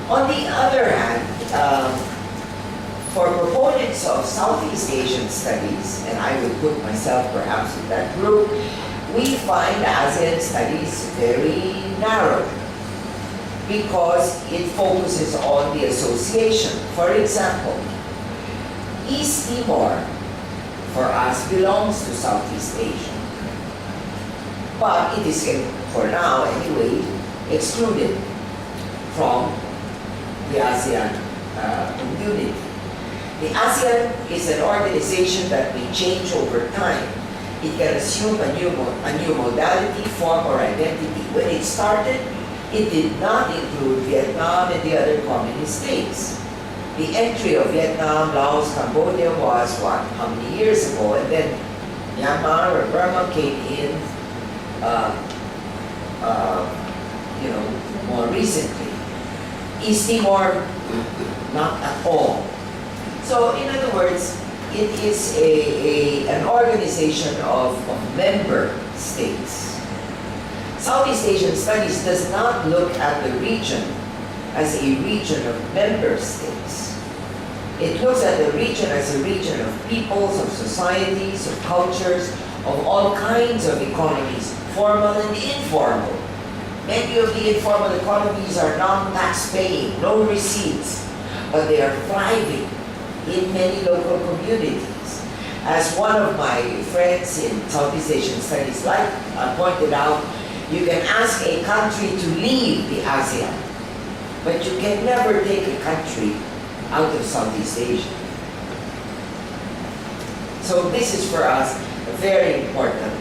On the other hand, for proponents of Southeast Asian studies, and I would put myself perhaps in that group, we find ASEAN studies very narrow because it focuses on the association. For example, East Timor, for us, belongs to Southeast Asia. But it is, for now anyway, excluded from the ASEAN community. The ASEAN is an organization that may change over time. It can assume a new modality, form, or identity. When it started, it did not include Vietnam and the other communist states. The entry of Vietnam, Laos, Cambodia was what? How many years ago? And then Myanmar or Burma came in, more recently. East Timor, not at all. So, in other words, it is an organization of member states. Southeast Asian Studies does not look at the region as a region of member states. It looks at the region as a region of peoples, of societies, of cultures, of all kinds of economies, formal and informal. Many of the informal economies are non-tax paying, no receipts, but they are thriving in many local communities. As one of my friends in Southeast Asian Studies pointed out, you can ask a country to leave the ASEAN, but you can never take a country out of Southeast Asia. So this is for us a very important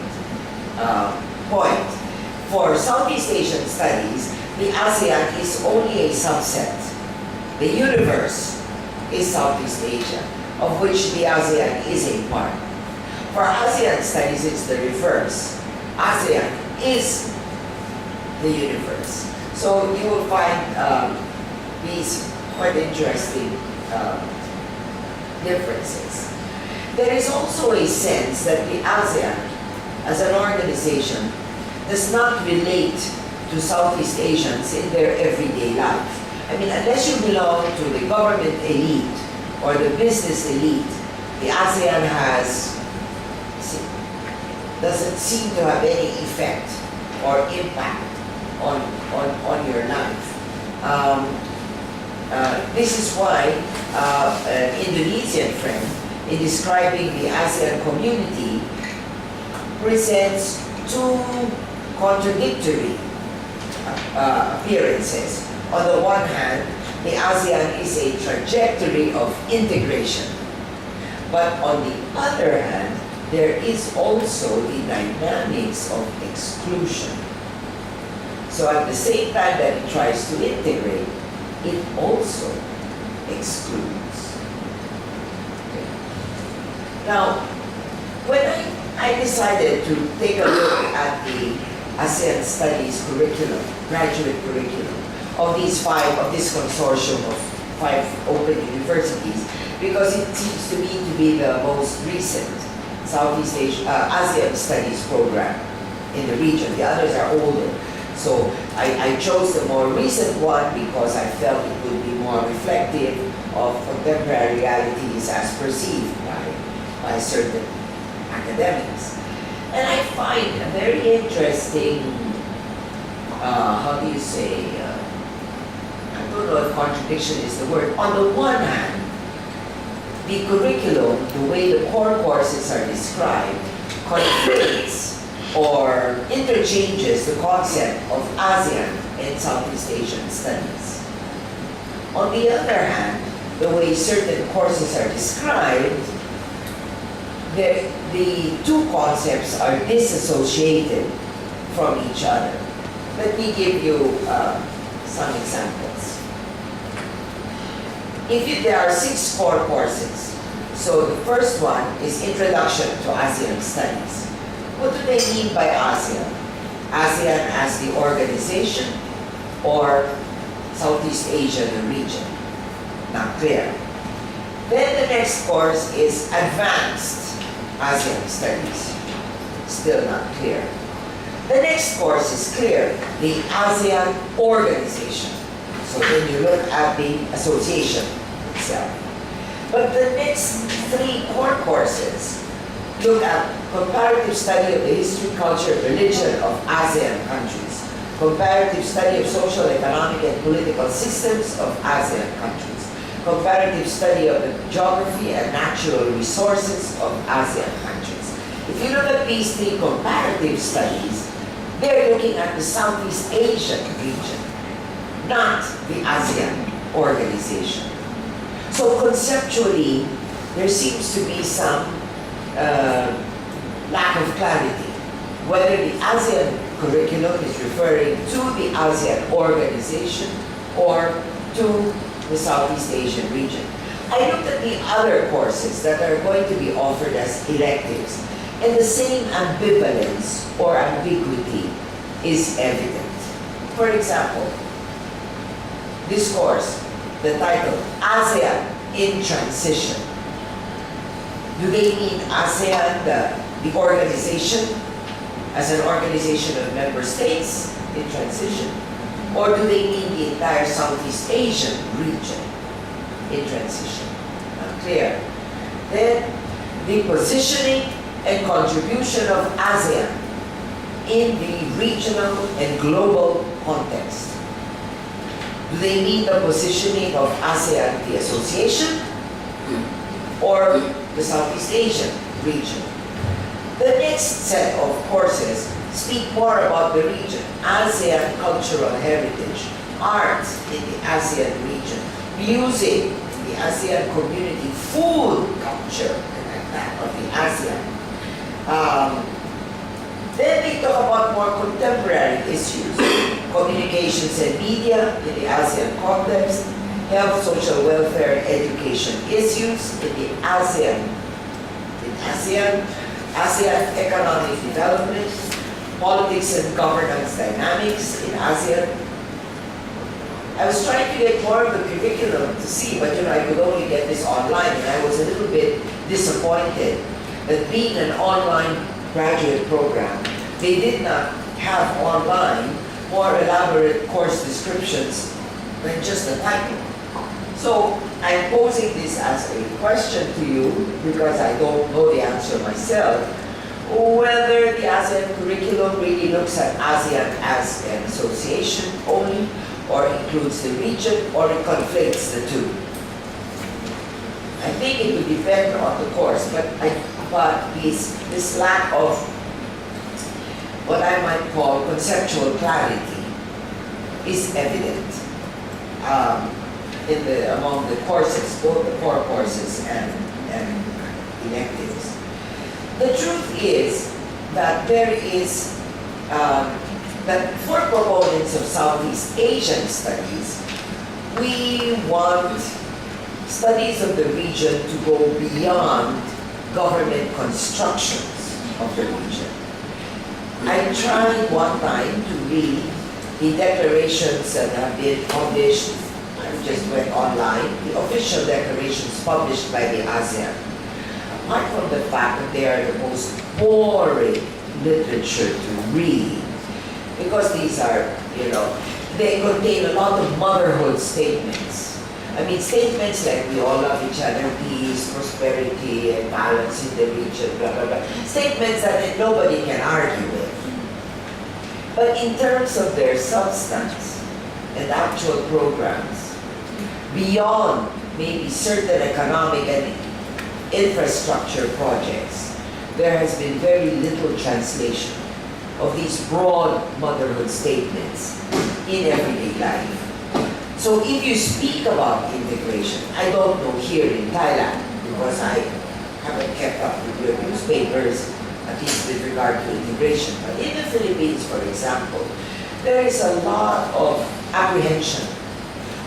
point. For Southeast Asian Studies, the ASEAN is only a subset. The universe is Southeast Asia, of which the ASEAN is a part. For ASEAN Studies, it's the reverse. ASEAN is the universe. So you will find these quite interesting differences. There is also a sense that the ASEAN, as an organization, does not relate to Southeast Asians in their everyday life. I mean, unless you belong to the government elite or the business elite, the ASEAN doesn't seem to have any effect or impact on your life. This is why an Indonesian friend, in describing the ASEAN community, presents two contradictory appearances. On the one hand, the ASEAN is a trajectory of integration. But on the other hand, there is also the dynamics of exclusion. So at the same time that it tries to integrate, it also excludes. Okay. Now, when I decided to take a look at the ASEAN Studies curriculum, graduate curriculum, of this consortium of 5 open universities, because it seems to me to be the most recent Southeast Asia, ASEAN Studies program in the region. The others are older. So I chose the more recent one because I felt it would be more reflective of contemporary realities as perceived by certain academics. And I find a very interesting, how do you say, I don't know if contradiction is the word. On the one hand, the curriculum, the way the core courses are described, conflates or interchanges the concept of ASEAN and Southeast Asian studies. On the other hand, the way certain courses are described, the two concepts are disassociated from each other. Let me give you some examples. There are 6 core courses. So the first one is Introduction to ASEAN Studies. What do they mean by ASEAN? ASEAN as the organization or Southeast Asia, the region? Not clear. Then the next course is Advanced ASEAN Studies. Still not clear. The next course is clear, the ASEAN Organization. So then you look at the association itself. But the next 3 core courses look at comparative study of the history, culture, and religion of ASEAN countries, comparative study of social, economic, and political systems of ASEAN countries, comparative study of the geography and natural resources of ASEAN countries. If you look at these 3 comparative studies, they're looking at the Southeast Asian region, not the ASEAN organization. So conceptually, there seems to be some lack of clarity whether the ASEAN curriculum is referring to the ASEAN organization or to the Southeast Asian region. I looked at the other courses that are going to be offered as electives, and the same ambivalence or ambiguity is evident. For example, this course, the title, ASEAN in Transition. Do they mean ASEAN, the organization, as an organization of member states in transition? Or do they mean the entire Southeast Asian region in transition? Not clear. Then, the positioning and contribution of ASEAN in the regional and global context. Do they mean the positioning of ASEAN, the association, or the Southeast Asian region? The next set of courses speak more about the region, ASEAN cultural heritage, art in the ASEAN region, music in the ASEAN community, food culture and that of the ASEAN. Then they talk about more contemporary issues, communications and media in the ASEAN context, health, social welfare, and education issues in the ASEAN, ASEAN economic development, politics and governance dynamics in ASEAN. I was trying to get more of the curriculum to see, but I could only get this online, and I was a little bit disappointed that being an online graduate program, they did not have online more elaborate course descriptions than just the title. So I'm posing this as a question to you because I don't know the answer myself, whether the ASEAN curriculum really looks at ASEAN as an association only, or includes the region, or it conflates the two. I think it would depend on the course, but this lack of what I might call conceptual clarity is evident among the courses, both the core courses and electives. The truth is that there is that for proponents of Southeast Asian studies, we want studies of the region to go beyond government constructions of the region. I tried one time to read the declarations that have been published. I just went online, the official declarations published by the ASEAN. Apart from the fact that they are the most boring literature to read, because these are, they contain a lot of motherhood statements. I mean, statements like we all love each other, peace, prosperity, and balance in the region, blah, blah, blah. Statements that nobody can argue with. But in terms of their substance and actual programs, beyond maybe certain economic and infrastructure projects, there has been very little translation of these broad motherhood statements in everyday life. So if you speak about integration, I don't know here in Thailand, because I haven't kept up with your newspapers, at least with regard to integration, but in the Philippines, for example, there is a lot of apprehension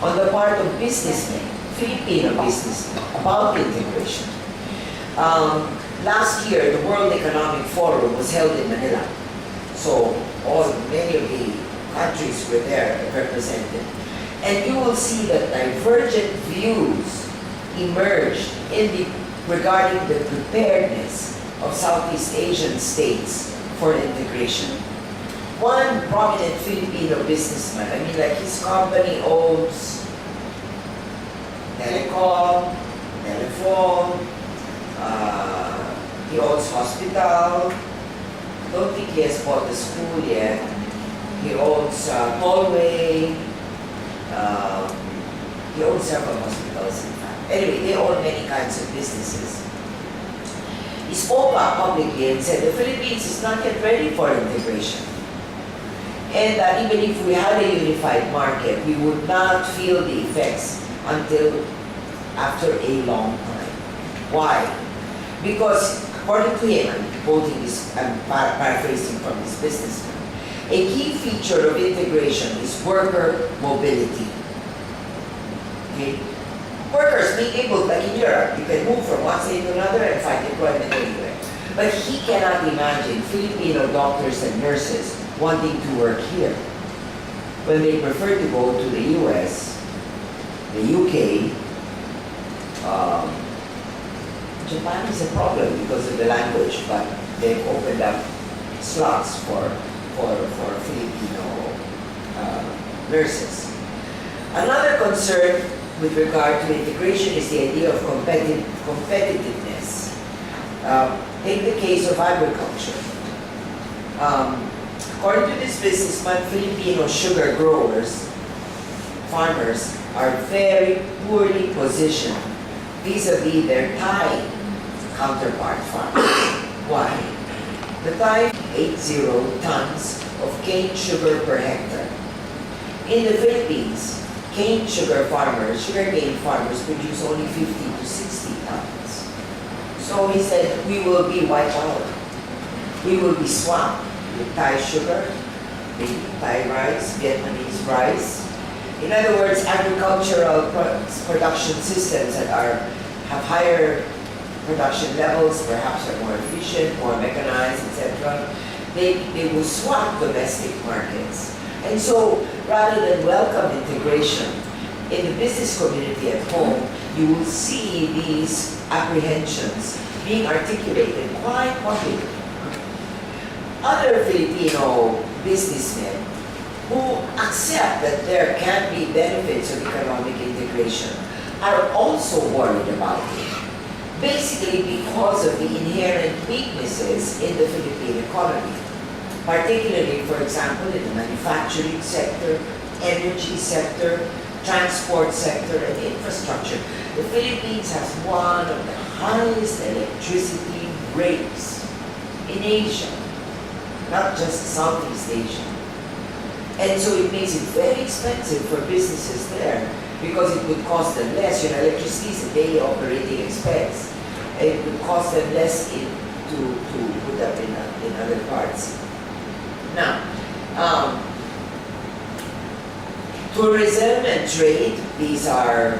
on the part of businessmen, Filipino businessmen, about integration. Last year, the World Economic Forum was held in Manila. So many of the countries were there represented. And you will see that divergent views emerged regarding the preparedness of Southeast Asian states for integration. one prominent Filipino businessman. I mean, like his company owns telecom, telephone, he owns hospital. Don't think he has bought the school yet. He owns Tollway. He owns several hospitals, in fact. Anyway, they own many kinds of businesses. He spoke up publicly and said the Philippines is not yet ready for integration. And that even if we had a unified market, we would not feel the effects until after a long time. Why? Because according to him, I'm quoting this, I'm paraphrasing from this businessman, a key feature of integration is worker mobility. Okay? Workers being able, like in Europe, you can move from one state to another and find employment anywhere. But he cannot imagine Filipino doctors and nurses wanting to work here when they prefer to go to the US, the UK. Japan is a problem because of the language, but they've opened up slots for Filipino nurses. Another concern with regard to integration is the idea of competitiveness. Take the case of agriculture. According to this businessman, Filipino sugar growers, farmers, are very poorly positioned vis-a-vis their Thai counterpart farmers. Why? The Thai 80 tons of cane sugar per hectare. In the Philippines, sugarcane farmers produce only 50 to 60 tons. So he said, we will be wiped out. We will be swamped with Thai sugar, maybe Thai rice, Vietnamese rice. In other words, agricultural production systems that have higher production levels, perhaps are more efficient, more mechanized, etc. They will swamp domestic markets. And so, rather than welcome integration in the business community at home, you will see these apprehensions being articulated quite publicly. Other Filipino businessmen who accept that there can be benefits of economic integration are also worried about it. Basically because of the inherent weaknesses in the Philippine economy. Particularly, for example, in the manufacturing sector, energy sector, transport sector, and infrastructure. The Philippines has one of the highest electricity rates in Asia, not just Southeast Asia. And so it makes it very expensive for businesses there because it would cost them less. You know, electricity is a daily operating expense. It would cost them less to put up in other parts. Now, tourism and trade, these are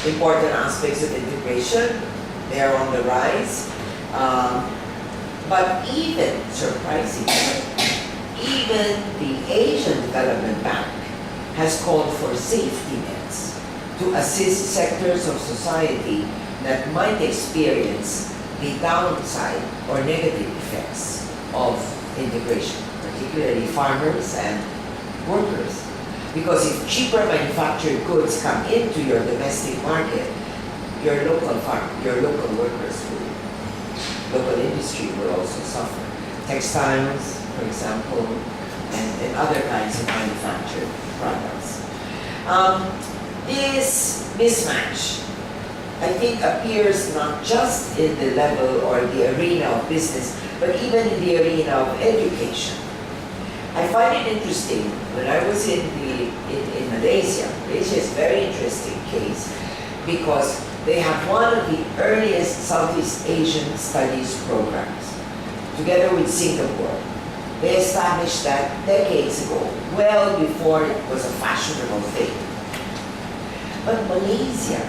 important aspects of integration. They are on the rise. But even, surprisingly, even the Asian Development Bank has called for safety nets to assist sectors of society that might experience the downside or negative effects of integration, particularly farmers and workers. Because if cheaper manufactured goods come into your domestic market, your local workers local industry will also suffer. Textiles, for example, and other kinds of manufactured products. This mismatch, I think, appears not just in the level or the arena of business, but even in the arena of education. I find it interesting when I was in Malaysia. Malaysia is a very interesting case because they have one of the earliest Southeast Asian studies programs, together with Singapore. They established that decades ago, well before it was a fashionable thing. But Malaysia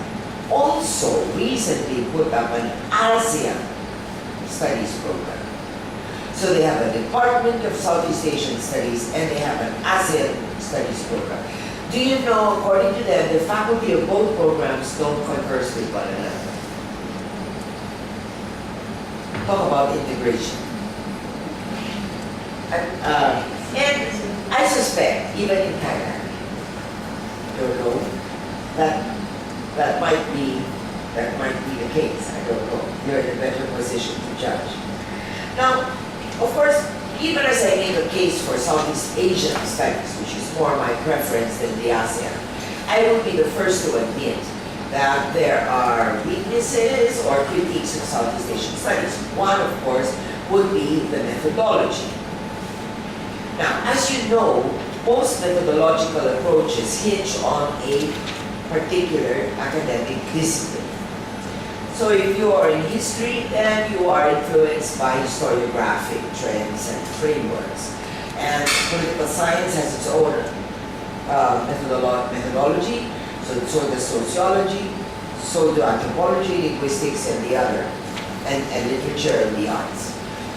also recently put up an ASEAN studies program. So they have a Department of Southeast Asian Studies and they have an ASEAN studies program. Do you know, according to them, the faculty of both programs don't converse with one another. Talk about integration. And even in Thailand. Don't know. That might be the case. I don't know. You're in a better position to judge. Now, of course, even as I make a case for Southeast Asian studies, which is more my preference than the ASEAN, I will be the first to admit that there are weaknesses or critiques of Southeast Asian studies. One, of course, would be the methodology. Now, as you know, most methodological approaches hinge on a particular academic discipline. So if you are in history, then you are influenced by historiographic trends and frameworks. And political science has its own methodology, so does sociology, so do anthropology, linguistics, and the other, and literature and the arts.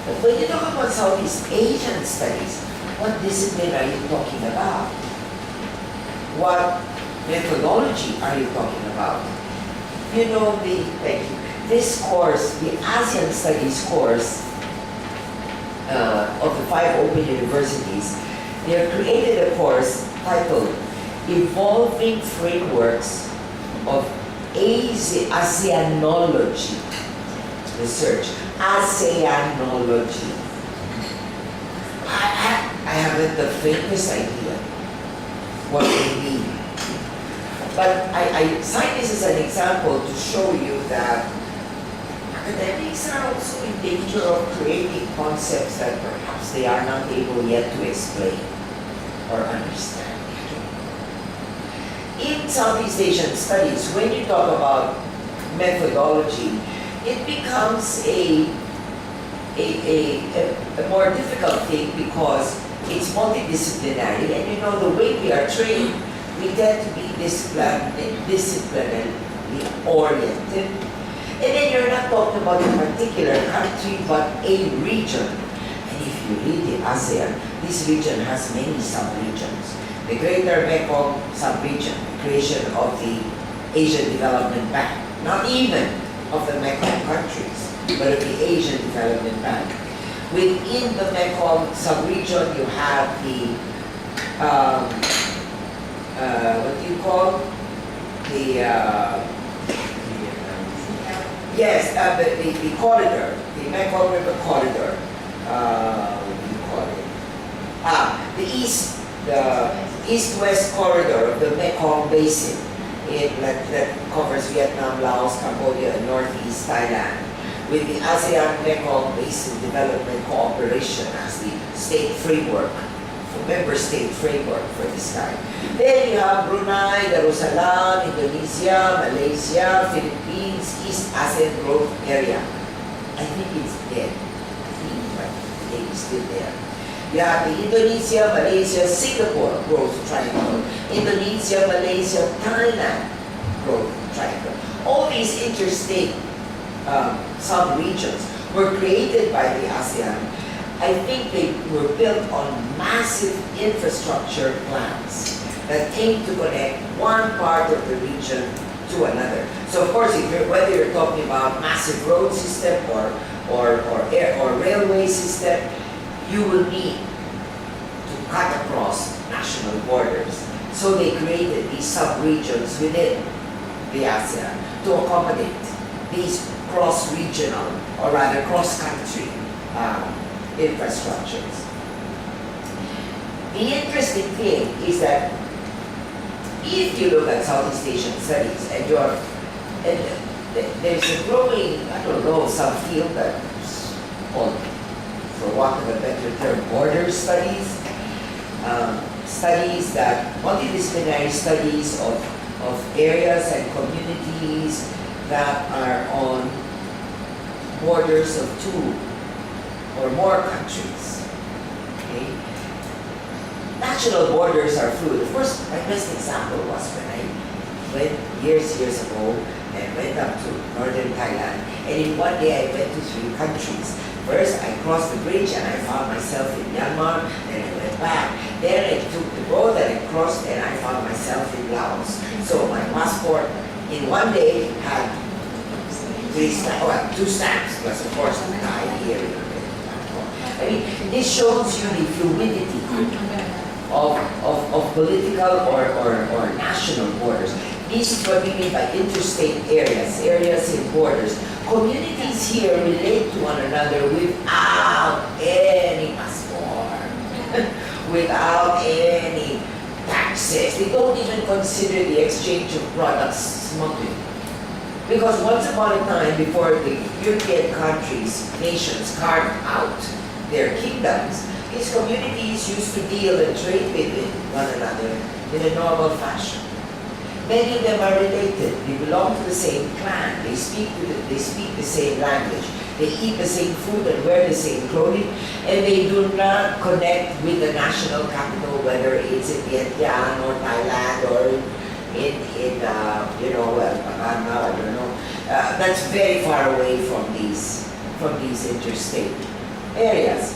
But when you talk about Southeast Asian studies, what discipline are you talking about? What methodology are you talking about? You know, this course, the ASEAN Studies course of the 5 open universities, they have created a course titled Evolving Frameworks of ASEANology Research. ASEANology. I haven't the faintest idea what they mean. But I cite this as an example to show you that academics are also in danger of creating concepts that perhaps they are not able yet to explain or understand. In Southeast Asian studies, when you talk about methodology, it becomes a more difficult thing because it's multidisciplinary, and you know the way we are trained, we tend to be disciplinarily oriented. And then you're not talking about a particular country, but a region. And if you read the ASEAN, this region has many sub-regions. The Greater Mekong sub-region, the creation of the Asian Development Bank, not even of the Mekong countries, but of the Asian Development Bank. Within the Mekong sub-region, you have the, what do you call? The corridor, the Mekong River corridor. What do you call it? The east-west corridor of the Mekong Basin that covers Vietnam, Laos, Cambodia, and northeast Thailand, with the ASEAN Mekong Basin Development Cooperation as the state framework, the member state framework for this time. Then you have Brunei, Darussalam, Indonesia, Malaysia, Philippines, East ASEAN Growth Area. I think it's dead. It's still there. You have the Indonesia, Malaysia, Singapore Growth Triangle, Indonesia, Malaysia, Thailand Growth Triangle. All these interstate sub-regions were created by the ASEAN. I think they were built on massive infrastructure plans that aim to connect one part of the region to another. So of course, whether you're talking about massive road system or railway system, you will need to cut across national borders. So they created these sub-regions within the ASEAN to accommodate these cross-regional, or rather cross-country infrastructures. The interesting thing is that if you look at Southeast Asian studies and there's a growing, I don't know, some field that's called, for want of a better term, border studies, multidisciplinary studies of areas and communities that are on borders of 2 or more countries. Okay? National borders are fluid. Of course, my best example was when I went years ago and went up to northern Thailand, and in one day I went to 3 countries. First, I crossed the bridge and I found myself in Myanmar, then I went back. Then I took the boat and I crossed and I found myself in Laos. So my passport in one day had 2 stamps, plus of course the Thai here. I mean, this shows you the fluidity of political or national borders. This is what we mean by interstate areas, areas in borders. Communities here relate to one another without any passport, without any taxes. They don't even consider the exchange of products smuggling. Because once upon a time, before the European countries, nations carved out their kingdoms, these communities used to deal and trade with one another in a normal fashion. Many of them are related. They belong to the same clan. They speak the same language. They eat the same food and wear the same clothing, and they do not connect with the national capital, whether it's in Vietnam or Thailand or Panama, I don't know. That's very far away from these interstate areas.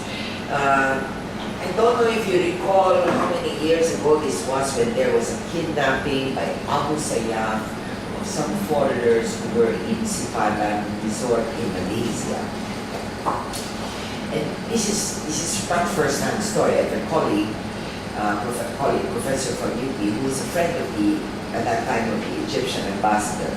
I don't know if you recall how many years ago this was when there was a kidnapping by Abu Sayyaf of some foreigners who were in Sipagan Resort in Malaysia. And this is not first-hand story. I have a colleague, professor from UP, who was a friend of at that time of the Egyptian ambassador.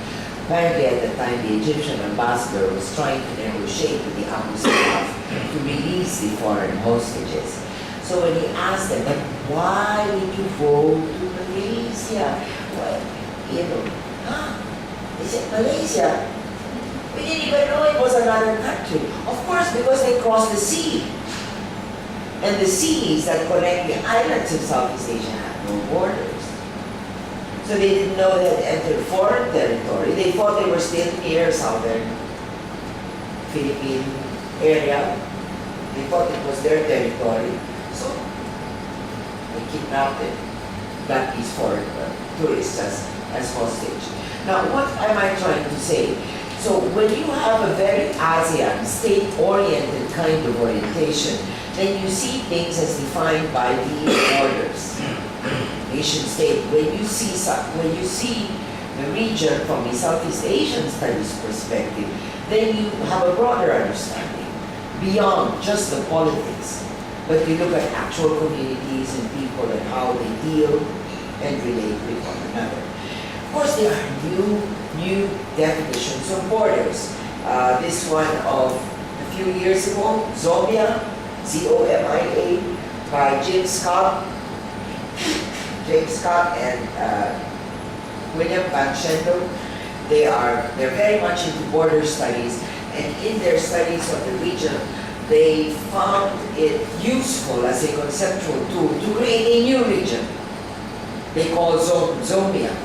Apparently at the time the Egyptian ambassador was trying to negotiate with the Abu Sayyaf to release the foreign hostages. So when he asked them, like, why would you go to Malaysia? Well, they said, Malaysia? We didn't even know it was another country. Of course, because they crossed the sea. And the seas that connect the islands of Southeast Asia have no borders. So they didn't know they had entered foreign territory. They thought they were still near southern Philippine area. They thought it was their territory. So they kidnapped them, got these foreign tourists as hostage. Now, what am I trying to say? So when you have a very ASEAN, state-oriented kind of orientation, then you see things as defined by these borders. Nation state. When you see the region from a Southeast Asian studies perspective, then you have a broader understanding beyond just the politics. But you look at actual communities and people and how they deal and relate with one another. Of course, there are new definitions of borders. This one of a few years ago, ZOMIA, Z-O-M-I-A, by James Scott and William Van Schendel. They're very much into border studies, and in their studies of the region, they found it useful as a conceptual tool to create a new region they call Zomia,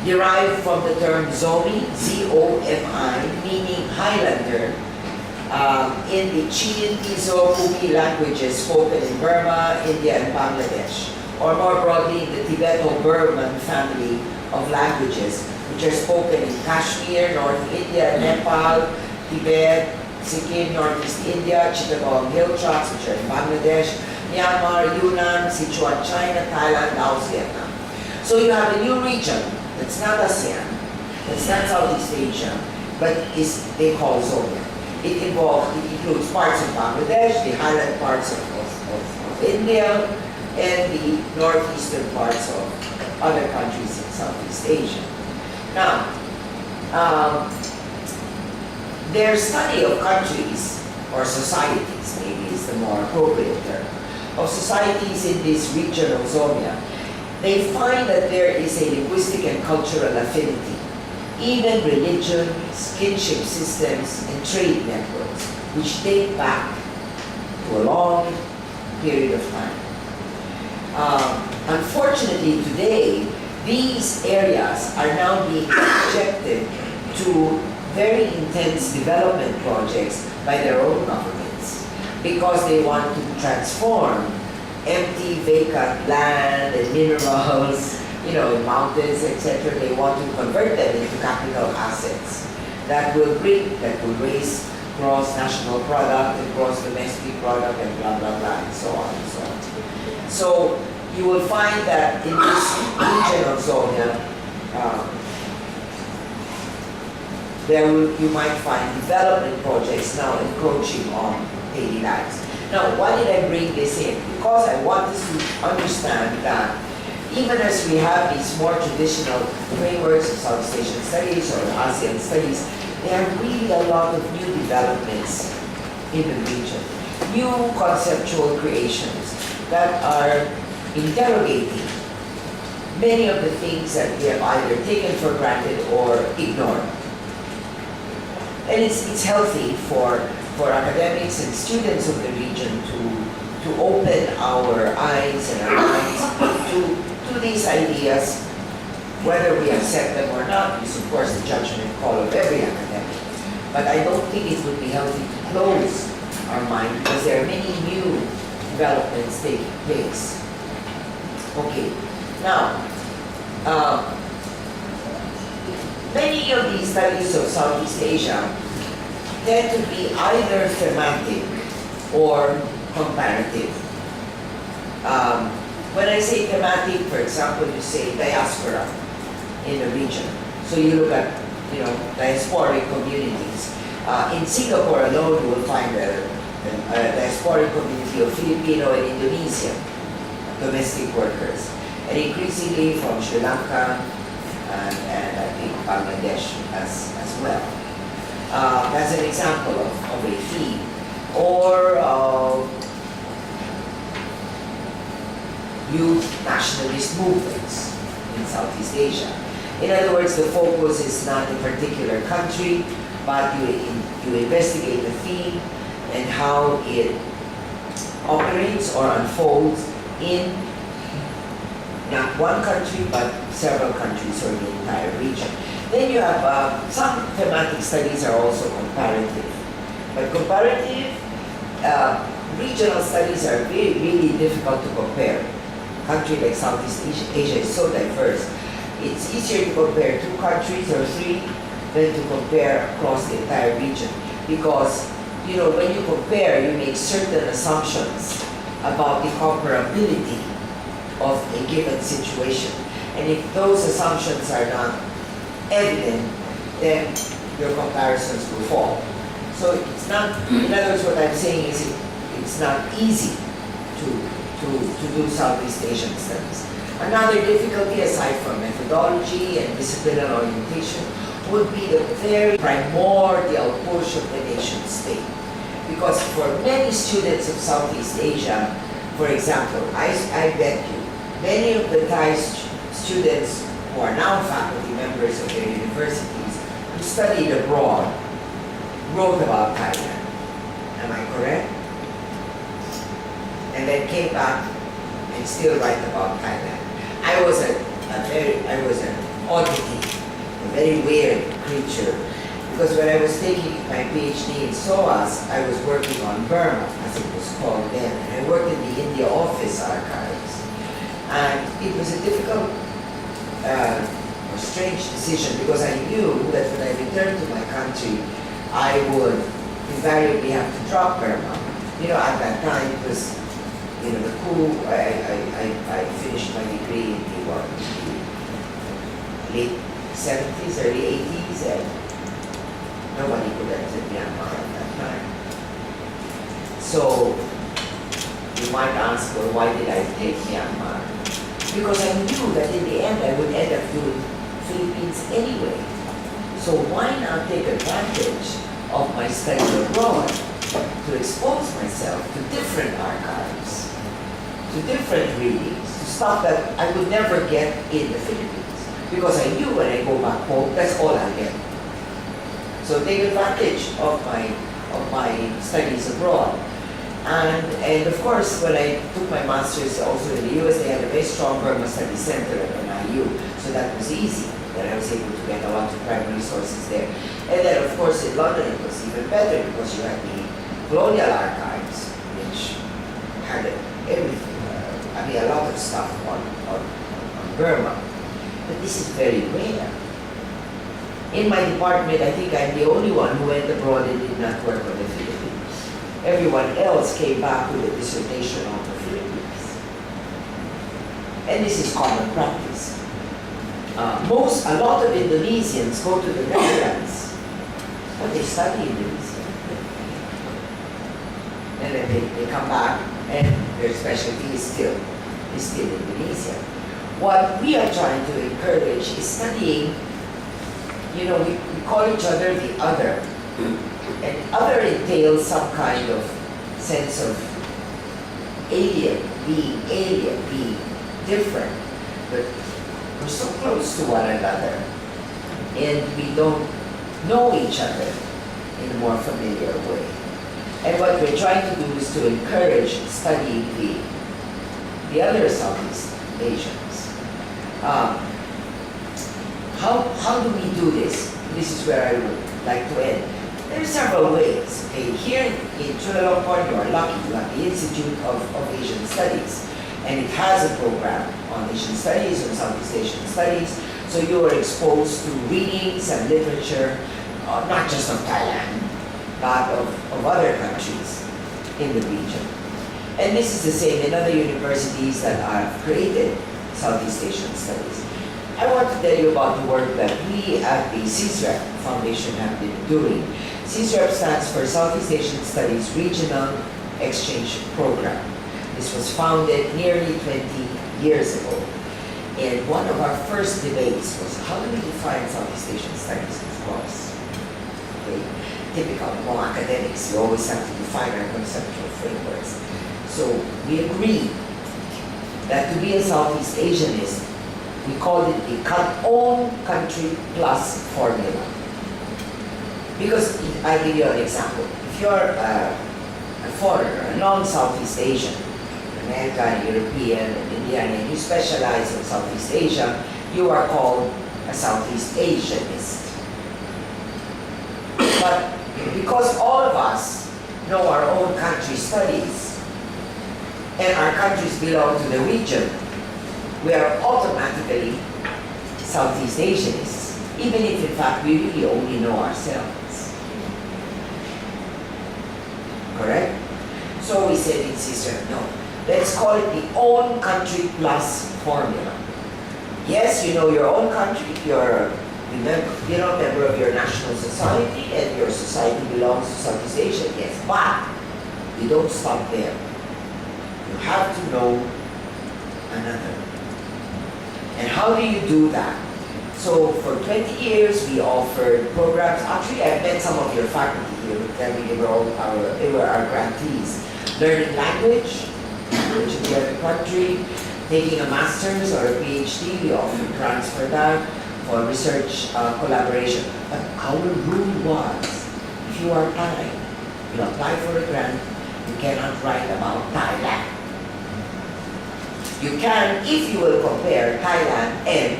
derived from the term Zomi, Z-O-M-I, meaning Highlander, in the Chin-Izo-Pumi languages spoken in Burma, India, and Bangladesh, or more broadly in the Tibeto-Burman family of languages, which are spoken in Kashmir, North India, Nepal, Tibet, Sikkim, Northeast India, Chittagong Hill Tracts, which are in Bangladesh, Myanmar, Yunnan, Sichuan, China, Thailand, Laos, Vietnam. So you have a new region that's not ASEAN, that's not Southeast Asia, but they call Zomia. It includes parts of Bangladesh, the highland parts of India, and the northeastern parts of other countries in Southeast Asia. Now, their study of countries, or societies maybe is the more appropriate term, of societies in this region of Zomia, they find that there is a linguistic and cultural affinity, even religion, kinship systems, and trade networks, which date back to a long period of time. Unfortunately, today, these areas are now being subjected to very intense development projects by their own governments because they want to transform empty, vacant land and minerals, in mountains, etc. They want to convert them into capital assets that will raise gross national product and gross domestic product and blah, blah, blah, and so on and so on. So you will find that in this region of Zomia, you might find development projects now encroaching on daily lives. Now, why did I bring this in? Because I want us to understand that even as we have these more traditional frameworks of Southeast Asian studies or ASEAN studies, there are really a lot of new developments in the region. New conceptual creations that are interrogating many of the things that we have either taken for granted or ignored. And it's healthy for academics and students of the region to open our eyes and our minds to these ideas, whether we accept them or not is of course the judgment call of every academic. But I don't think it would be healthy to close our mind because there are many new developments taking place. Okay, now, many of these studies of Southeast Asia tend to be either thematic or comparative. When I say thematic, for example, you say diaspora in a region. So you look at, diasporic communities. In Singapore alone, you will find a diasporic community of Filipino and Indonesian domestic workers, and increasingly from Sri Lanka and I think Bangladesh as well. That's an example of a theme. Or youth nationalist movements in Southeast Asia. In other words, the focus is not a particular country, but you investigate the theme and how it operates or unfolds in not one country, but several countries or the entire region. Then you have some thematic studies are also comparative. But comparative regional studies are really difficult to compare. A country like Southeast Asia is so diverse. It's easier to compare two countries or three than to compare across the entire region. Because, when you compare, you make certain assumptions about the comparability of a given situation. And if those assumptions are not evident, then your comparisons will fall. So it's not, in other words, what I'm saying is it's not easy to do Southeast Asian studies. Another difficulty, aside from methodology and disciplinary orientation, would be the very primordial push of the nation state. Because for many students of Southeast Asia, for example, I bet you, many of the Thai students who are now faculty members of their universities who studied abroad wrote about Thailand. Am I correct? And then came back and still write about Thailand. I was an oddity, a very weird creature, because when I was taking my PhD in SOAS, I was working on Burma, as it was called then, and I worked in the India Office archives. And it was a difficult or strange decision because I knew that when I returned to my country, I would invariably have to drop Burma. At that time it was, the coup, I finished my degree in the late 70s, early 80s, and nobody could enter Myanmar at that time. So you might ask, well, why did I take Myanmar? Because I knew that in the end I would end up doing Philippines anyway. So why not take advantage of my study abroad to expose myself to different archives, to different readings, to stuff that I would never get in the Philippines. Because I knew when I go back home, that's all I get. So take advantage of my studies abroad. And of course, when I took my master's also in the US, they had a very strong Burma Studies Center at NIU, so that was easy. Then I was able to get a lot of primary sources there. And then of course in London it was even better because you had the colonial archives, which had everything, a lot of stuff on Burma. But this is very rare. In my department, I think I'm the only one who went abroad and did not work on the Philippines. Everyone else came back with a dissertation on the Philippines. And this is common practice. A lot of Indonesians go to the Netherlands, but they study Indonesian. and then they come back, and their specialty is still Indonesia. What we are trying to encourage is studying, we call each other the other. And other entails some kind of sense of alien, being different. But we're so close to one another, and we don't know each other in a more familiar way. And what we're trying to do is to encourage studying the other Southeast Asians. How do we do this? This is where I would like to end. There are several ways. Okay? Here in Chulalongkorn, you are lucky to have the Institute of Asian Studies, and it has a program on Asian Studies, on Southeast Asian Studies, so you are exposed to readings and literature, not just of Thailand, but of other countries in the region. And this is the same in other universities that have created Southeast Asian Studies. I want to tell you about the work that we at the CSREP Foundation have been doing. CSREP stands for Southeast Asian Studies Regional Exchange Program. This was founded nearly 20 years ago. And one of our first debates was, how do we define Southeast Asian Studies, of course? Okay. Typical more academics, we always have to define our conceptual frameworks. So we agreed that to be a Southeast Asianist, we called it the own country plus formula. Because I'll give you an example. If you're a foreigner, a non-Southeast Asian, American, European, Indian, and you specialize in Southeast Asia, you are called a Southeast Asianist. But because all of us know our own country studies, and our countries belong to the region, we are automatically Southeast Asianists, even if in fact we really only know ourselves. Correct? So we said in CSREP, no, let's call it the own country plus formula. Yes, you know your own country, you're a member of your national society, and your society belongs to Southeast Asia, yes, but you don't stop there. You have to know another. And how do you do that? So for 20 years we offered programs. Actually, I've met some of your faculty here who tell me they were our grantees. Learning language in the other country, taking a master's or a PhD, we offer grants for that, for research collaboration. But our rule was, if you are Thai, you apply for a grant, you cannot write about Thailand. You can, if you will compare Thailand and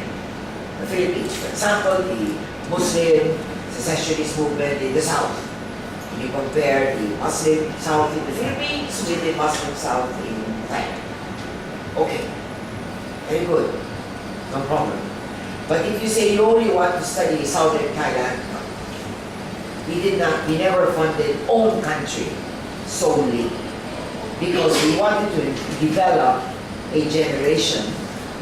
the Philippines. For example, the Muslim secessionist movement in the South. You compare the Muslim South in the Philippines with the Muslim South in Thailand. Okay, very good, no problem. But if you say you only want to study Southern Thailand, we never funded own country solely, because we wanted to develop a generation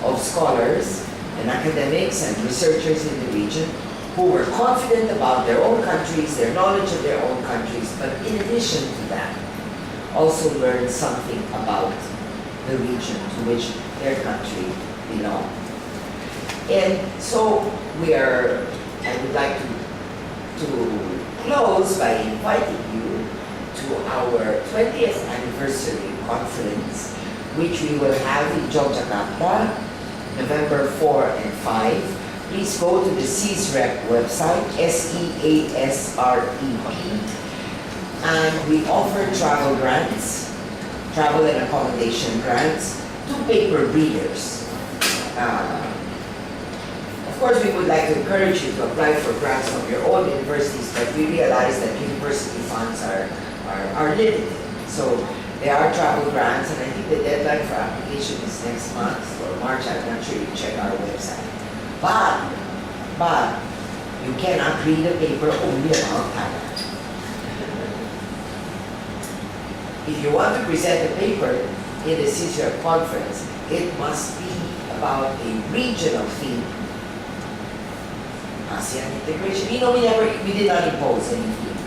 of scholars and academics and researchers in the region who were confident about their own countries, their knowledge of their own countries, but in addition to that, also learn something about the region to which their country belonged. And so I would like to close by inviting you to our 20th anniversary conference, which we will have in Yogyakarta, November 4 and 5. Please go to the CSREP website, SEASREP, and we offer travel grants, travel and accommodation grants, to paper readers. Of course, we would like to encourage you to apply for grants from your own universities, but we realize that university funds are limited. So there are travel grants, and I think the deadline for application is next month or March. I'm not sure. You check our website. But you cannot read a paper only about Thailand. If you want to present a paper in the CSREP conference, it must be about a regional theme. ASEAN integration. We did not impose any theme.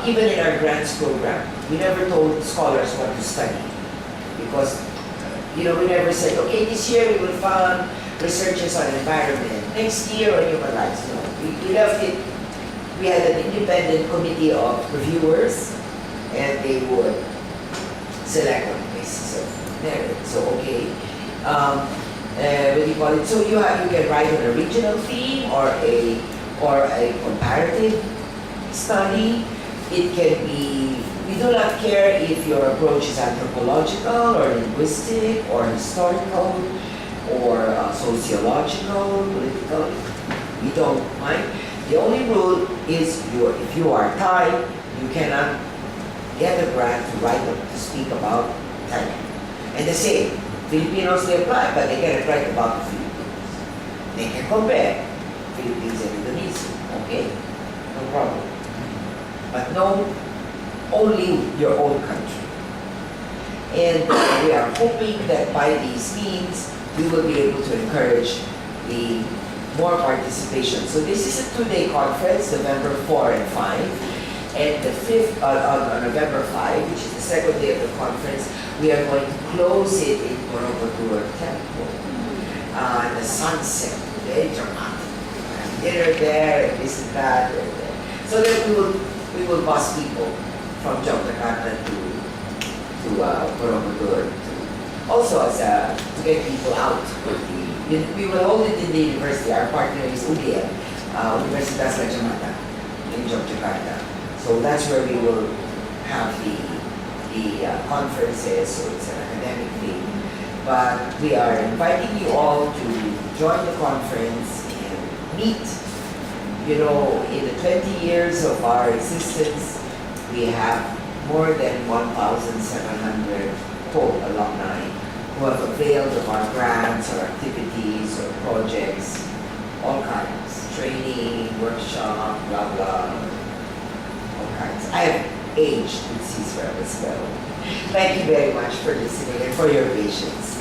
even in our grants program, we never told scholars what to study because, we never said, okay, this year we will fund researches on environment. Next year on human rights. No, we left it. We had an independent committee of reviewers, and they would select on the basis of merit. So okay, what do you call it? So you can write an original theme or a comparative study. It can be. We do not care if your approach is anthropological or linguistic or historical or sociological, political. We don't mind. The only rule is if you are Thai, you cannot get a grant to speak about Thailand. And the same, Filipinos they apply, but they cannot write about the Philippines. They can compare Philippines and Indonesia. Okay, no problem. But no, only your own country. And we are hoping that by these means, we will be able to encourage the more participation. So this is a 2-day conference, November 4 and 5. And the 5th, on November 5, which is the second day of the conference, we are going to close it in Borobudur Temple. The sunset, very dramatic. Dinner there, and this and that. So that we will bus people from Jakarta to Borobudur. Also to get people out. We will hold it in the university. Our partner is UGM, Universitas Gajah Mada in Jakarta. So that's where we will have the conferences, so it's an academic thing. But we are inviting you all to join the conference and meet. In the 20 years of our existence, we have more than 1,700 alumni who have availed of our grants or activities or projects, all kinds, training, workshop, blah, blah, all kinds. I have aged with CSREM as well. Thank you very much for listening and for your patience.